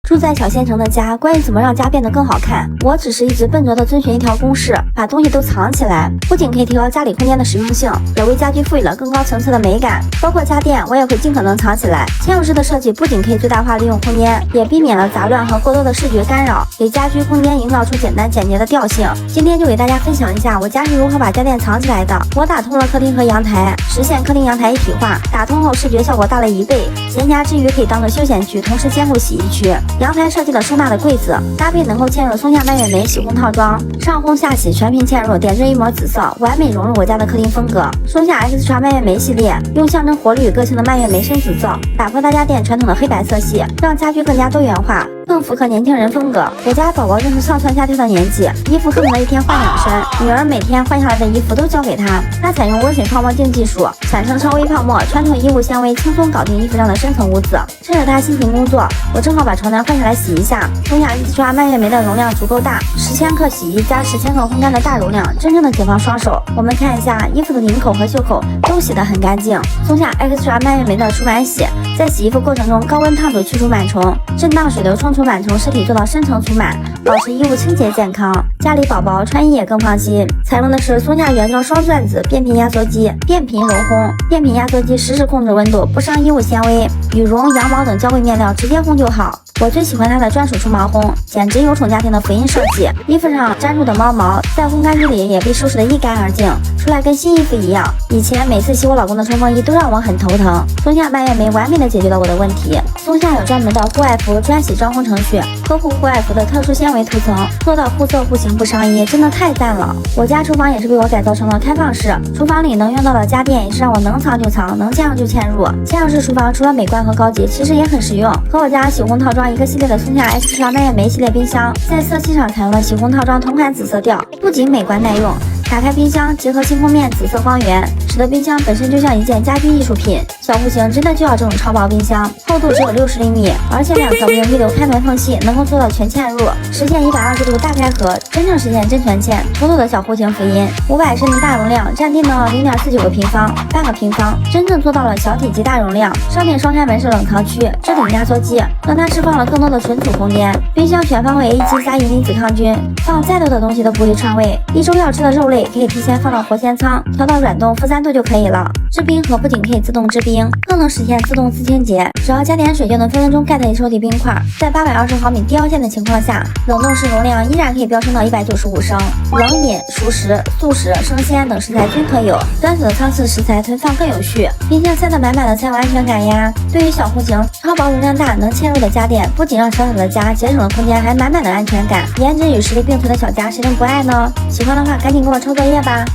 住在小县城的家，关于怎么让家变得更好看，我只是一直笨拙地遵循一条公式，把东西都藏起来，不仅可以提高家里空间的实用性，也为家居赋予了更高层次的美感。包括家电，我也会尽可能藏起来。嵌入式的设计不仅可以最大化利用空间，也避免了杂乱和过多的视觉干扰，给家居空间营造出简单简洁的调性。今天就给大家分享一下我家是如何把家电藏起来的。我打通了客厅和阳台，实现客厅阳台一体化，打通后视觉效果大了1倍。闲暇之余可以当做休闲区，同时兼顾洗衣区。阳台设计了收纳的柜子，搭配能够嵌入松下蔓越莓洗烘套装，上烘下洗全屏嵌入，点缀一抹紫色，完美融入我家的客厅风格。松下 Xtra 蔓越莓系列用象征活力与个性的蔓越莓深紫色，打破大家电传统的黑白色系，让家居更加多元化，更符合年轻人风格。我家宝宝正是上蹿下跳的年纪，衣服恨不得一天换2身，女儿每天换下来的衣服都交给她。她采用温水泡沫净技术，产生超微泡沫，穿透衣物纤维，轻松搞定衣服上的深层污渍。趁着她辛勤工作，我正好把床单换下来洗一下。松下Xtra蔓越莓的容量足够大，10千克洗衣加10千克烘干的大容量，真正的解放双手。我们看一下衣服的领口和袖口都洗得很干净。松下Xtra蔓越莓的除螨洗，在洗衣服过程中高温烫煮去除螨虫，震荡水流冲除螨虫尸体，做到深层除螨，保持衣物清洁健康。家里宝宝穿衣也更放心。采用的是松下原装双钻子变频压缩机，变频揉烘。变频压缩机实时控制温度，不伤衣物纤维，羽绒、羊毛等娇贵面料直接烘就好。我最喜欢它的专属除毛烘，简直有宠家庭的福音设计。衣服上粘住的猫毛，在烘干机里也被收拾得一干二净，出来跟新衣服一样。以前每次洗我老公的冲锋衣都让我很头疼，松下蔓越莓完美的解决了我的问题。松下有专门的户外服专洗装烘程序，呵护户外服的特殊纤维涂层，做到护色护形不伤衣，真的太赞了。我家厨房也是被我改造成了开放式，厨房里能用到的家电也是让我能藏就藏，能嵌入就嵌入。嵌入式厨房除了美观和高级，其实也很实用。和我家洗烘套装一个系列的松下 Xtra 蔓越莓系列冰箱，在色系上采用了洗烘套装同款紫色调，不仅美观耐用，打开冰箱结合星空面紫色光源，使得冰箱本身就像一件家居艺术品。小户型真的就要这种超薄冰箱，厚度只有60厘米，而且2侧不用预留开门缝隙，能够做到全嵌入，实现120度大开合，真正实现真全嵌，妥妥的小户型福音。500升的大容量，占地呢0.49个平方，半个平方，真正做到了小体积大容量。上面双开门是冷藏区，置顶压缩机，让它释放了更多的存储空间。冰箱全方位 A7撒银离子抗菌，放再多的东西都不会串味。1周要吃的肉类可以提前放到活鲜仓，调到软冻、负3度就可以了。制冰盒不仅可以自动制冰，更能实现自动自清洁，只要加点水就能分分钟盖在抽屉冰块。在820毫米低腰线的情况下，冷冻室容量依然可以飙升到195升。冷饮、熟食、速食、生鲜等食材均可有，专属的仓式食材囤放更有序。冰箱塞得满满的才有安全感呀。对于小户型、超薄容量大、能嵌入的家电，不仅让小小的家节省了空间，还满满的安全感。颜值与实力并存的小家，谁能不爱呢？喜欢的话赶紧给我抄作业吧。